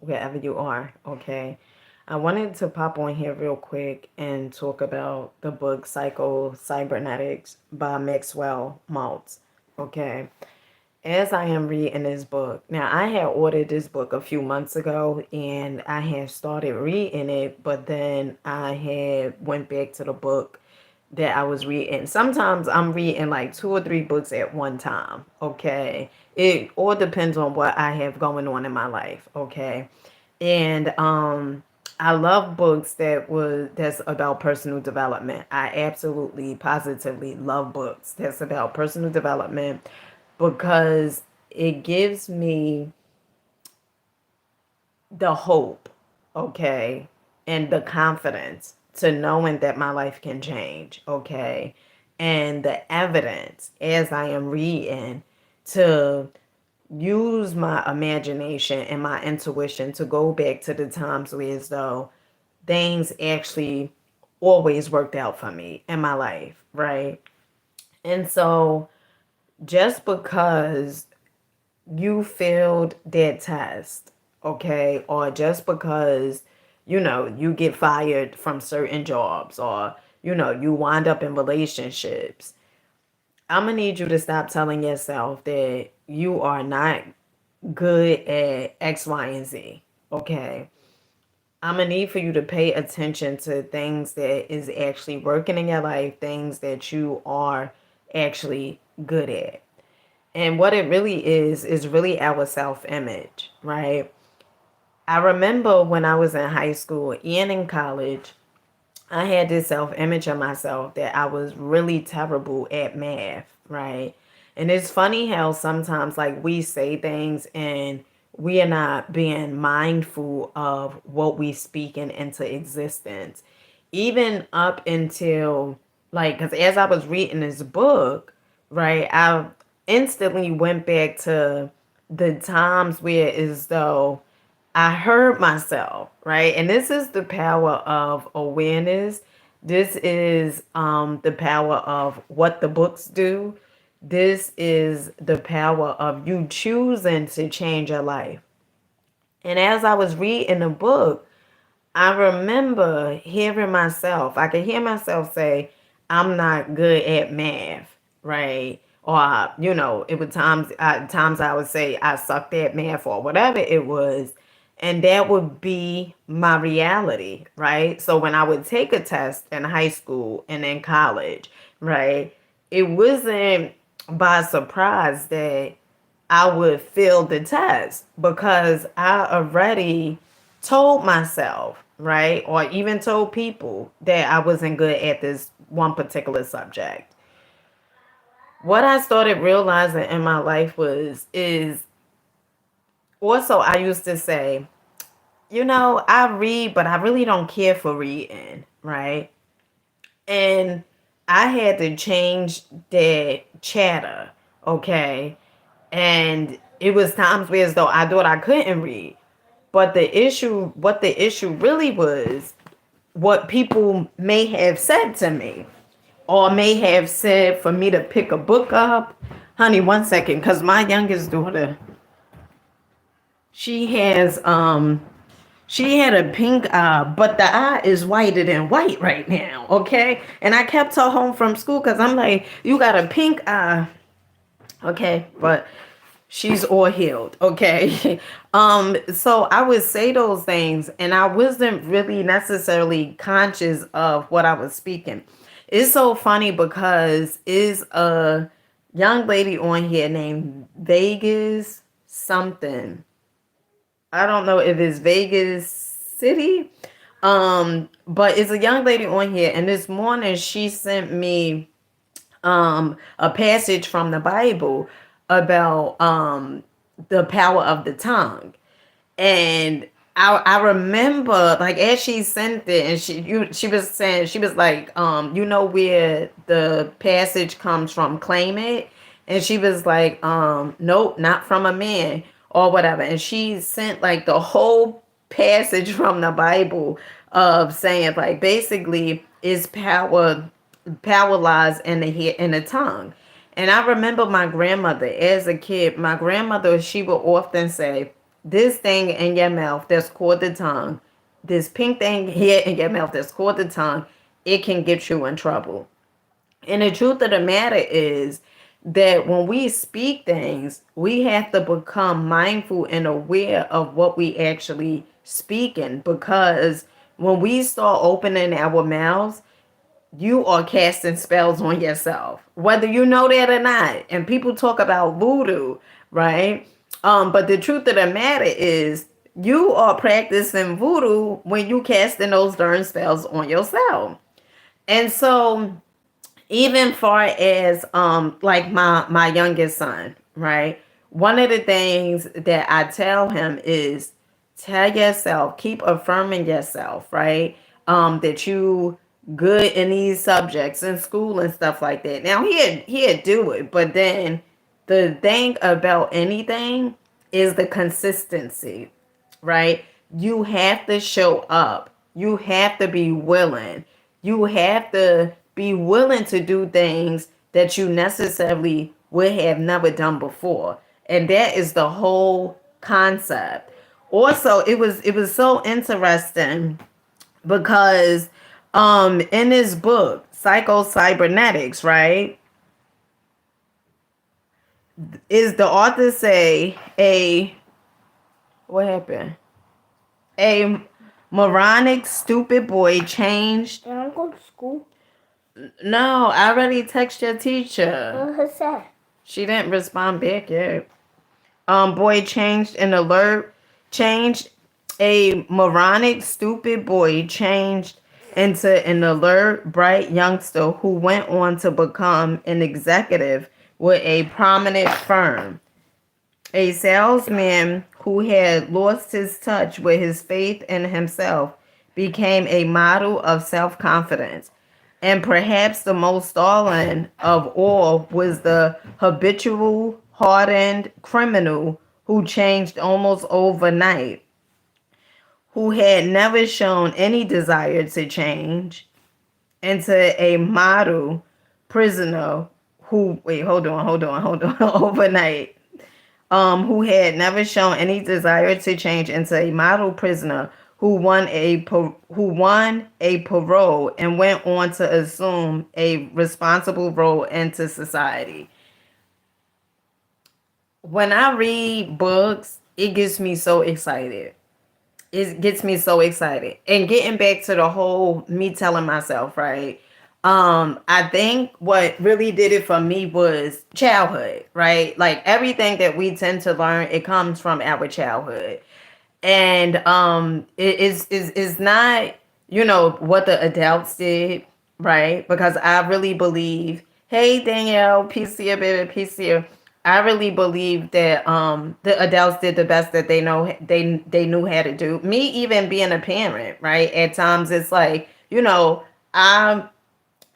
wherever you are, okay? I wanted to pop on here real quick and talk about the book Psycho Cybernetics by Maxwell Maltz, okay? As I am reading this book, now I had ordered this book a few months ago and I had started reading it, but then I had went back to the book that I was reading. Sometimes I'm reading like two or three books at one time, okay? It all depends on what I have going on in my life, okay? And I love books that's about personal development. I absolutely positively love books that's about personal development because it gives me the hope, okay, and the confidence to knowing that my life can change, okay, and the evidence as I am reading to use my imagination and my intuition to go back to the times where as though things actually always worked out for me in my life, right? And so just because you failed that test, okay, or just because, you get fired from certain jobs or, you wind up in relationships, I'm gonna need you to stop telling yourself that you are not good at X, Y, and Z, okay? I'm gonna need for you to pay attention to things that is actually working in your life, things that you are actually good at. And what it really is really our self image, right? I remember when I was in high school and in college, I had this self image of myself that I was really terrible at math, right? And it's funny how sometimes, like, we say things and we are not being mindful of what we speaking into existence. Even up until, like, because as I was reading this book, right, I instantly went back to the times where as though I heard myself, right? And this is the power of awareness. This is the power of what the books do. This is the power of you choosing to change your life. And as I was reading the book, I remember hearing myself. I could hear myself say, "I'm not good at math," right? Or it would times I would say I sucked at math or whatever it was, and that would be my reality, right? So when I would take a test in high school and in college, right, it wasn't by surprise that I would fail the test because I already told myself, right, or even told people that I wasn't good at this one particular subject. What I started realizing in my life is also I used to say, I read, but I really don't care for reading, right? And I had to change that chatter, okay? And it was times where as though I thought I couldn't read. But what the issue really was, what people may have said to me, or may have said for me to pick a book up. Honey, one second, because my youngest daughter, she has she had a pink eye, but the eye is whiter than white right now, okay? And I kept her home from school because I'm like, you got a pink eye, okay? But she's all healed, okay? So I would say those things and I wasn't really necessarily conscious of what I was speaking. It's so funny because is a young lady on here named Vegas something. I don't know if it's Vegas City. But it's a young lady on here and this morning she sent me a passage from the Bible about the power of the tongue. And I remember like as she sent it and she was saying she was like where the passage comes from, claim it. And she was like nope, not from a man or whatever. And she sent like the whole passage from the Bible of saying like basically is power lies in the head, in the tongue. And I remember my grandmother as a kid, my grandmother, she would often say, this thing in your mouth that's called the tongue, this pink thing here in your mouth that's called the tongue, it can get you in trouble. And the truth of the matter is that when we speak things, we have to become mindful and aware of what we actually speaking, because when we start opening our mouths, you are casting spells on yourself, whether you know that or not. And people talk about voodoo, right? But the truth of the matter is, you are practicing voodoo when you casting those darn spells on yourself. And so, even far as like my youngest son, right? One of the things that I tell him is, tell yourself, keep affirming yourself, right? That you good in these subjects in school and stuff like that. Now he'd do it, but then the thing about anything is the consistency, right? You have to show up. You have to be willing. You have to be willing to do things that you necessarily would have never done before. And that is the whole concept. Also, it was so interesting because in this book, Psycho Cybernetics, right? Is the author say a what happened? A moronic, stupid boy changed. I don't go to school. No, I already texted your teacher. What was that? She didn't respond back yet. Boy changed an alert. Changed a moronic, stupid boy changed into an alert, bright youngster who went on to become an executive with a prominent firm. A salesman who had lost his touch with his faith in himself became a model of self confidence. And perhaps the most startling of all was the habitual, hardened criminal who changed almost overnight, who had never shown any desire to change, into a model prisoner who, wait, hold on, overnight, who had never shown any desire to change, into a model prisoner who won a parole and went on to assume a responsible role into society. When I read books, it gets me so excited. It gets me so excited. And getting back to the whole me telling myself, right? I think what really did it for me was childhood, right? Like everything that we tend to learn, it comes from our childhood. And it is not, what the adults did, right? Because I really believe, hey Danielle, peace to you, baby, peace to you. I really believe that the adults did the best that they knew how to do. Me even being a parent, right? At times it's like, I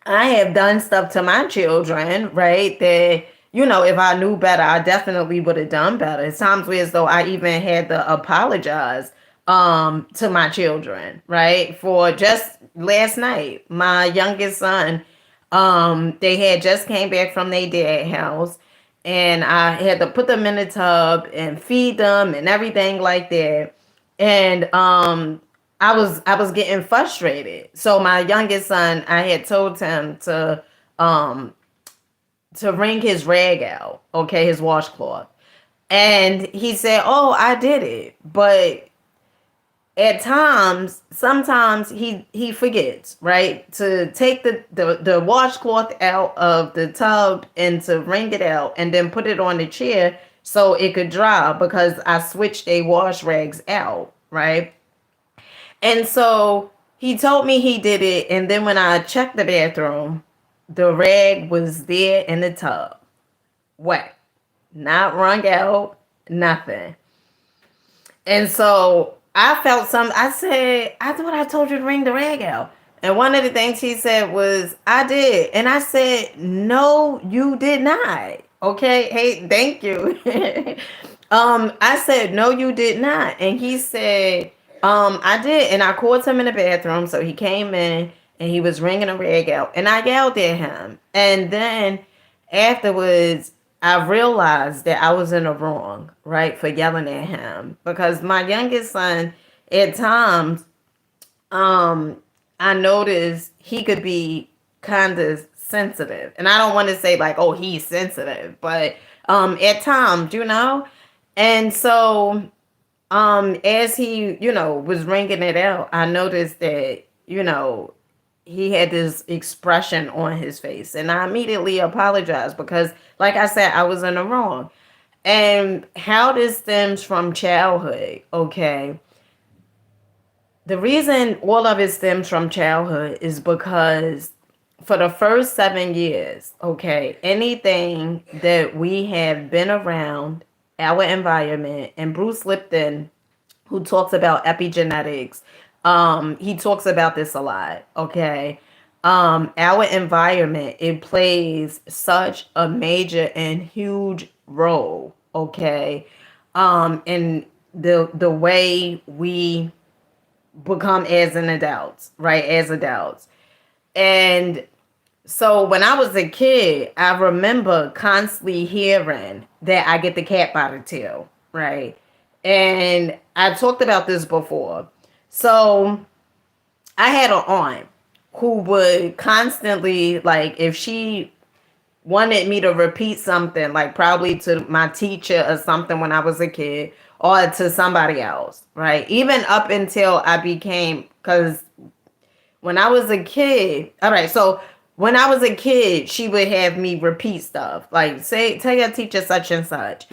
I have done stuff to my children, right? That, if I knew better, I definitely would have done better. It's times where as though I even had to apologize to my children, right? For just last night, my youngest son, they had just came back from their dad house, and I had to put them in the tub and feed them and everything like that. And I was getting frustrated. So my youngest son, I had told him um to wring his rag out, okay, his washcloth. And he said, "Oh, I did it." But at times, sometimes he forgets, right? To take the washcloth out of the tub and to wring it out and then put it on the chair so it could dry, because I switched a wash rags out, right? And so he told me he did it. And then when I checked the bathroom, the rag was there in the tub. Wet. Not wrung out. Nothing. And so I felt I said, I thought I told you to wring the rag out. And one of the things he said was, I did. And I said, no, you did not. Okay. Hey, thank you. I said, no, you did not. And he said, I did. And I called him in the bathroom. So he came in and he was wringing a rag out. And I yelled at him. And then afterwards, I realized that I was in the wrong, right, for yelling at him because my youngest son, at times, um, I noticed he could be kind of sensitive, and I don't want to say like, oh, he's sensitive, but at times, and so as he, was ringing it out, I noticed that, he had this expression on his face. And I immediately apologized because, like I said, I was in the wrong. And how this stems from childhood, okay? The reason all of it stems from childhood is because for the first 7 years, okay, anything that we have been around, our environment, and Bruce Lipton, who talks about epigenetics. He talks about this a lot. Okay. Our environment, it plays such a major and huge role. Okay. In the way we become as an adult, right? As adults. And so when I was a kid, I remember constantly hearing that I get the cat by the tail, right? And I talked about this before. So I had an aunt who would constantly, like, if she wanted me to repeat something, like probably to my teacher or something when I was a kid, or to somebody else, right? Even up until I became, because when I was a kid, all right, so when I was a kid, she would have me repeat stuff. Like, say, tell your teacher such and such.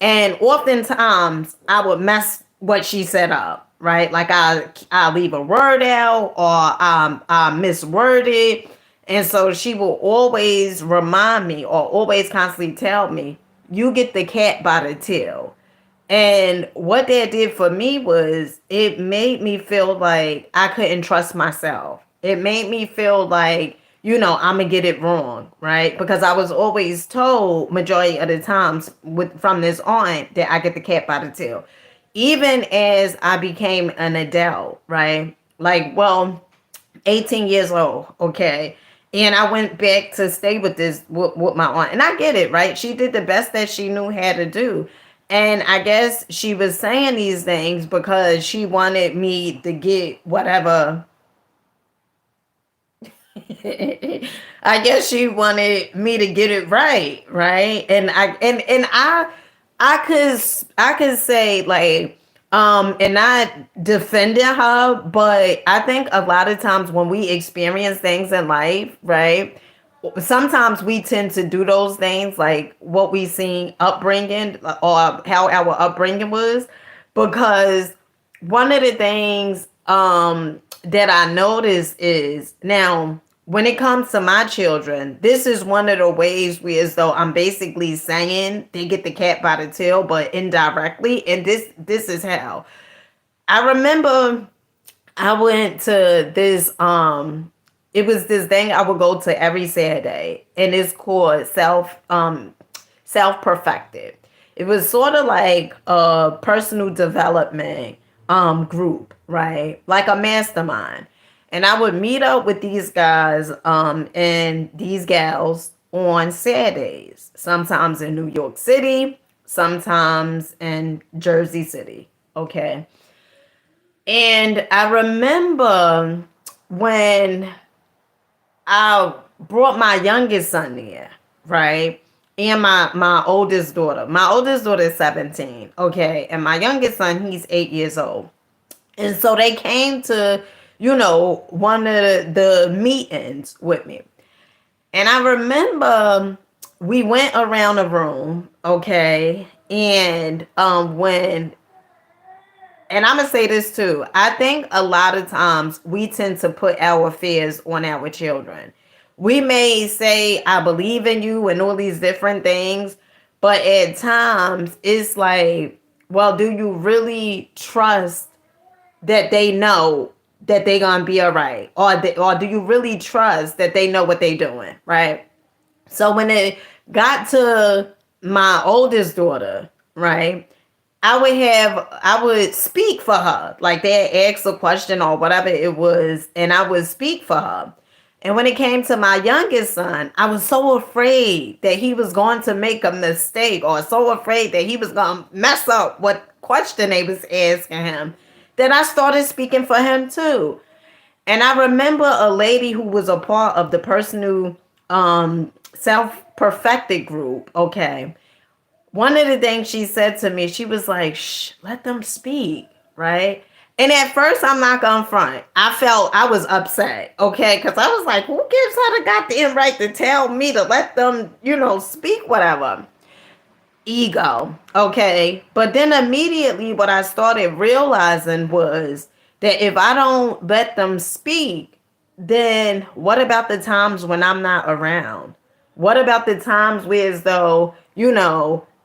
And oftentimes I would mess what she set up, right? Like I leave a word out or I misword it. And so she will always remind me or always constantly tell me, you get the cat by the tail. And what that did for me was it made me feel like I couldn't trust myself. It made me feel like, I'm gonna get it wrong, right? Because I was always told majority of the times from this aunt that I get the cat by the tail. Even as I became an adult, right? Like, well, 18 years old, okay. And I went back to stay with with my aunt. And I get it, right? She did the best that she knew how to do. And I guess she was saying these things because she wanted me to get whatever. I guess she wanted me to get it right, right? And I could say like and not defending her, but I think a lot of times when we experience things in life, right? Sometimes we tend to do those things like what we seen upbringing or how our upbringing was because one of the things that I notice is now when it comes to my children, this is one of the ways we as though I'm basically saying they get the cat by the tail, but indirectly. And this is how. I remember I went to this it was this thing I would go to every Saturday and it's called self perfected. It was sort of like a personal development group, right? Like a mastermind. And I would meet up with these guys and these gals on Saturdays, sometimes in New York City, sometimes in Jersey City. Okay. And I remember when I brought my youngest son there, right? And my oldest daughter. My oldest daughter is 17, okay? And my youngest son, he's 8 years old. And so they came to, one of the meetings with me. And I remember we went around the room, okay? And and I'm gonna say this too. I think a lot of times we tend to put our fears on our children. We may say, I believe in you and all these different things, but at times it's like, well, do you really trust that they know that they're gonna be all right? Or do you really trust that they know what they're doing, right? So when it got to my oldest daughter, right? I would speak for her. Like they ask a question or whatever it was, and I would speak for her. And when it came to my youngest son, I was so afraid that he was going to make a mistake or so afraid that he was going to mess up what question they was asking him that I started speaking for him too. And I remember a lady who was a part of the personal self-perfected group, okay? One of the things she said to me, she was like, shh, let them speak, right? And at first, I'm not gonna front. I felt I was upset, okay? Because I was like, who gives her the goddamn right to tell me to let them, speak, whatever? Ego, okay? But then immediately, what I started realizing was that if I don't let them speak, then what about the times when I'm not around? What about the times where as though,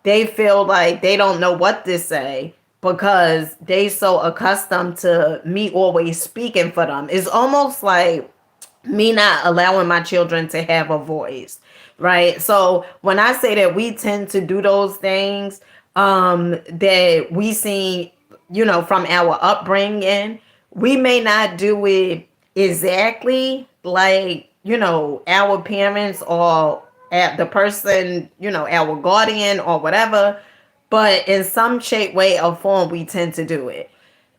they feel like they don't know what to say because they so accustomed to me always speaking for them? It's almost like me not allowing my children to have a voice, right? So when I say that we tend to do those things that we see, from our upbringing, we may not do it exactly like, our parents or at the person, our guardian or whatever, but in some shape, way, or form, we tend to do it.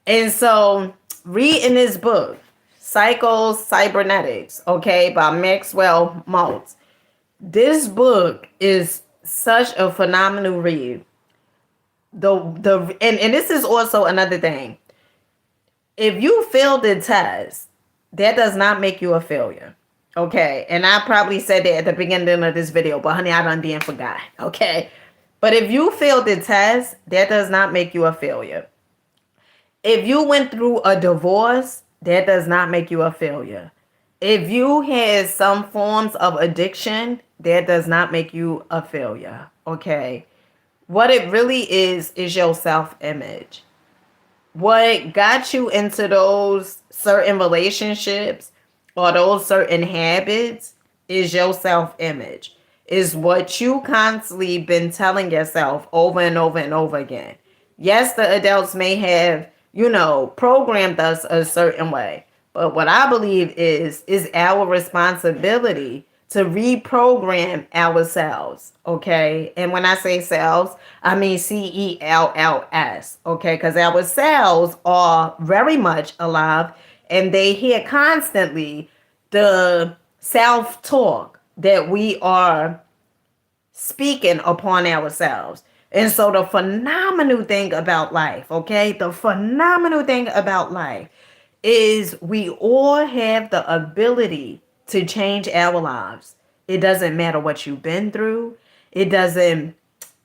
And so, read in this book, Psycho Cybernetics, okay, by Maxwell Maltz. This book is such a phenomenal read. And this is also another thing. If you failed the test, that does not make you a failure. Okay. And I probably said that at the beginning of this video, but honey, I done damn forgot. Okay. But if you failed the test, that does not make you a failure. If you went through a divorce, that does not make you a failure. If you had some forms of addiction, that does not make you a failure. Okay. What it really is your self image. What got you into those certain relationships or those certain habits is your self image, is what you constantly been telling yourself over and over and over again. Yes, the adults may have, programmed us a certain way, but what I believe is our responsibility to reprogram ourselves, okay? And when I say cells, I mean cells, okay? Because our cells are very much alive and they hear constantly the self talk that we are speaking upon ourselves. And so the phenomenal thing about life, okay? The phenomenal thing about life is we all have the ability to change our lives. It doesn't matter what you've been through. It doesn't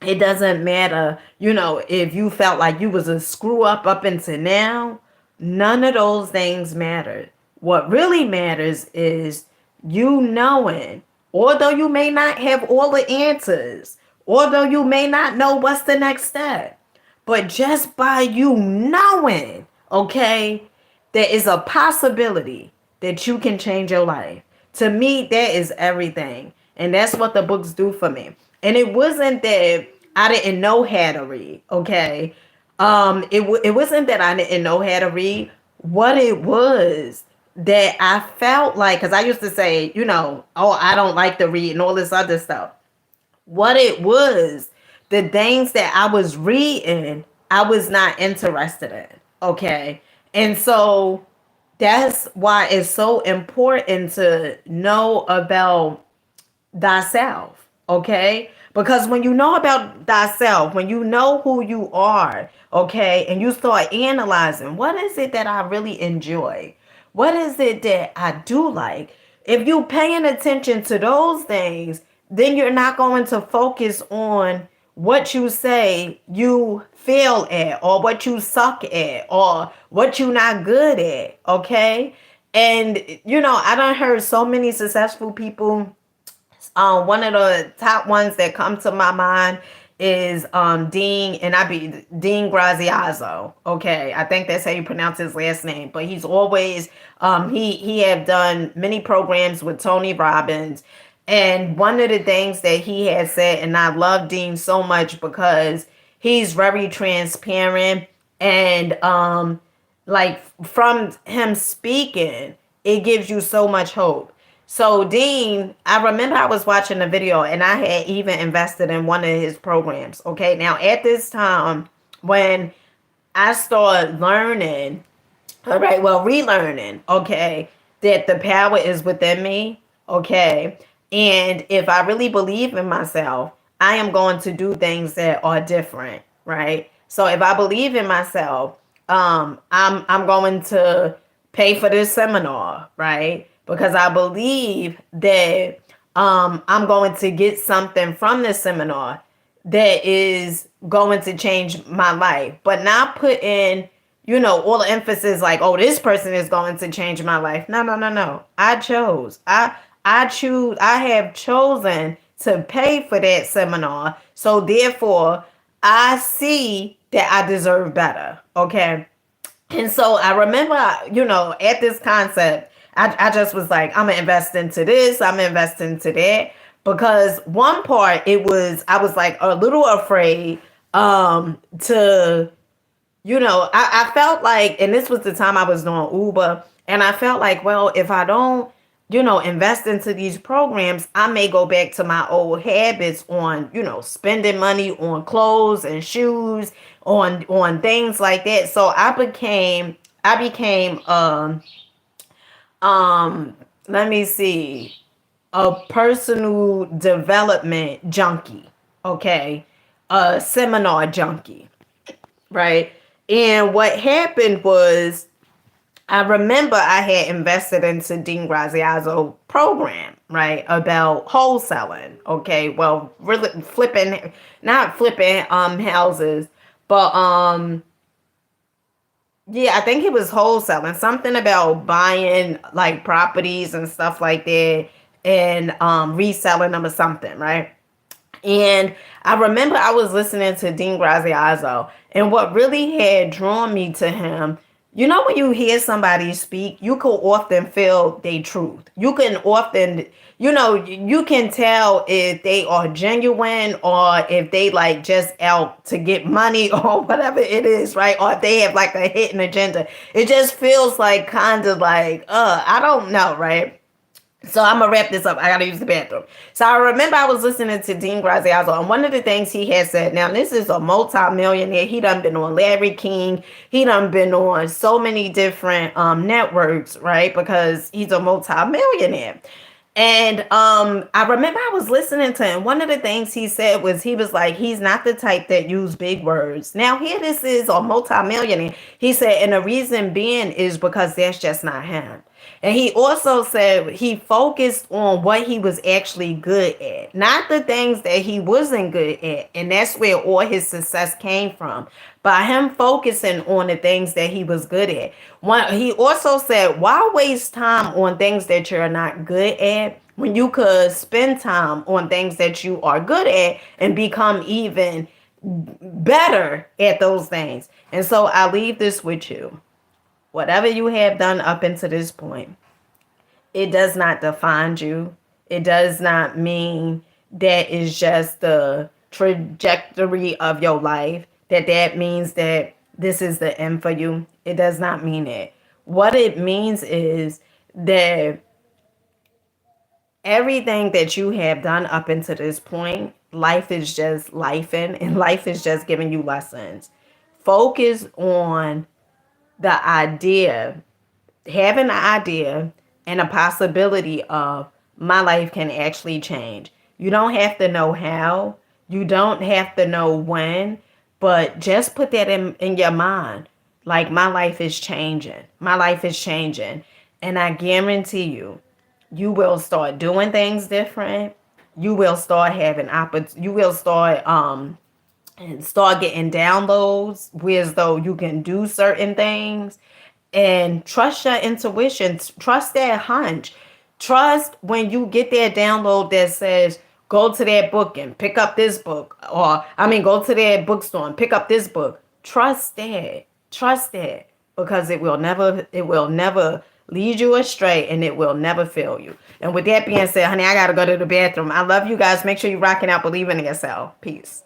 matter, if you felt like you was a screw up until now. None of those things matter. What really matters is you knowing, although you may not have all the answers, although you may not know what's the next step, but just by you knowing, okay, there is a possibility that you can change your life. To me, that is everything. And that's what the books do for me. And it wasn't that I didn't know how to read, okay? It wasn't that I didn't know how to read. What it was that I felt like, because I used to say, oh, I don't like to read and all this other stuff. What it was, the things that I was reading, I was not interested in, okay? And so that's why it's so important to know about thyself, okay? Because when you know about thyself, when you know who you are, okay, and you start analyzing, what is it that I really enjoy? What is it that I do like? If you're paying attention to those things, then you're not going to focus on what you say you fail at or what you suck at or what you're not good at, okay? And I done heard so many successful people. One of the top ones that come to my mind is Dean Graziazo. Okay, I think that's how you pronounce his last name. But he's always he have done many programs with Tony Robbins, and one of the things that he has said, and I love Dean so much because he's very transparent and like from him speaking, it gives you so much hope. So Dean, I remember I was watching a video and I had even invested in one of his programs. Okay. Now at this time, when I started learning, all right, well, relearning, okay, that the power is within me, okay, and if I really believe in myself, I am going to do things that are different, right? So if I believe in myself, I'm going to pay for this seminar, right? Because I believe that I'm going to get something from this seminar that is going to change my life, but not put in, all the emphasis like, oh, this person is going to change my life. No, no, no, no. I chose. I choose. I have chosen to pay for that seminar. So therefore, I see that I deserve better. Okay. And so I remember, at this concept, I just was like, I'm gonna invest into this, I'm gonna invest into that. Because one part, I was like a little afraid to, I felt like, and this was the time I was doing Uber, and I felt like, well, if I don't, invest into these programs, I may go back to my old habits on, spending money on clothes and shoes, on things like that. So I became um let me see, a personal development junkie, okay? A seminar junkie, right? And what happened was, I remember I had invested into Dean Graziazo program, right, about wholesaling. Okay, well, really flipping, not flipping houses, but yeah, I think it was wholesaling. Something about buying like properties and stuff like that, and reselling them or something, right? And I remember I was listening to Dean Graziazo, and what really had drawn me to him, when you hear somebody speak, you can often feel their truth. You can often, you can tell if they are genuine or if they like just out to get money or whatever it is, right? Or if they have like a hidden agenda. It just feels like kind of like, I don't know, right? So I'm gonna wrap this up. I gotta use the bathroom. So I remember I was listening to Dean Graziazo, and one of the things he had said. Now this is a multi-millionaire. He done been on Larry King. He done been on so many different networks, right? Because he's a multi-millionaire. And I remember I was listening to him. One of the things he said was, he was like, he's not the type that use big words. Now here this is a multi-millionaire. He said, and the reason being is because that's just not him. And he also said he focused on what he was actually good at, not the things that he wasn't good at. And that's where all his success came from. By him focusing on the things that he was good at. He also said, why waste time on things that you're not good at when you could spend time on things that you are good at and become even better at those things? And so I leave this with you. Whatever you have done up until this point, it does not define you. It does not mean that is just the trajectory of your life, that means that this is the end for you. It does not mean it. What it means is that everything that you have done up until this point, life is just life and life is just giving you lessons. Focus on the idea, having an idea and a possibility of, my life can actually change. You don't have to know how, you don't have to know when, but just put that in your mind. Like, my life is changing. My life is changing. And I guarantee you, you will start doing things different. You will start having you will start and start getting downloads whereas though you can do certain things, and trust your intuition, trust that hunch, trust when you get that download that says, go to that book and pick up this book, or I mean, go to that bookstore and pick up this book. Trust that, because it will never lead you astray, and it will never fail you. And with that being said, honey, I gotta go to the bathroom. I love you guys. Make sure you're rocking out, believing in yourself. Peace.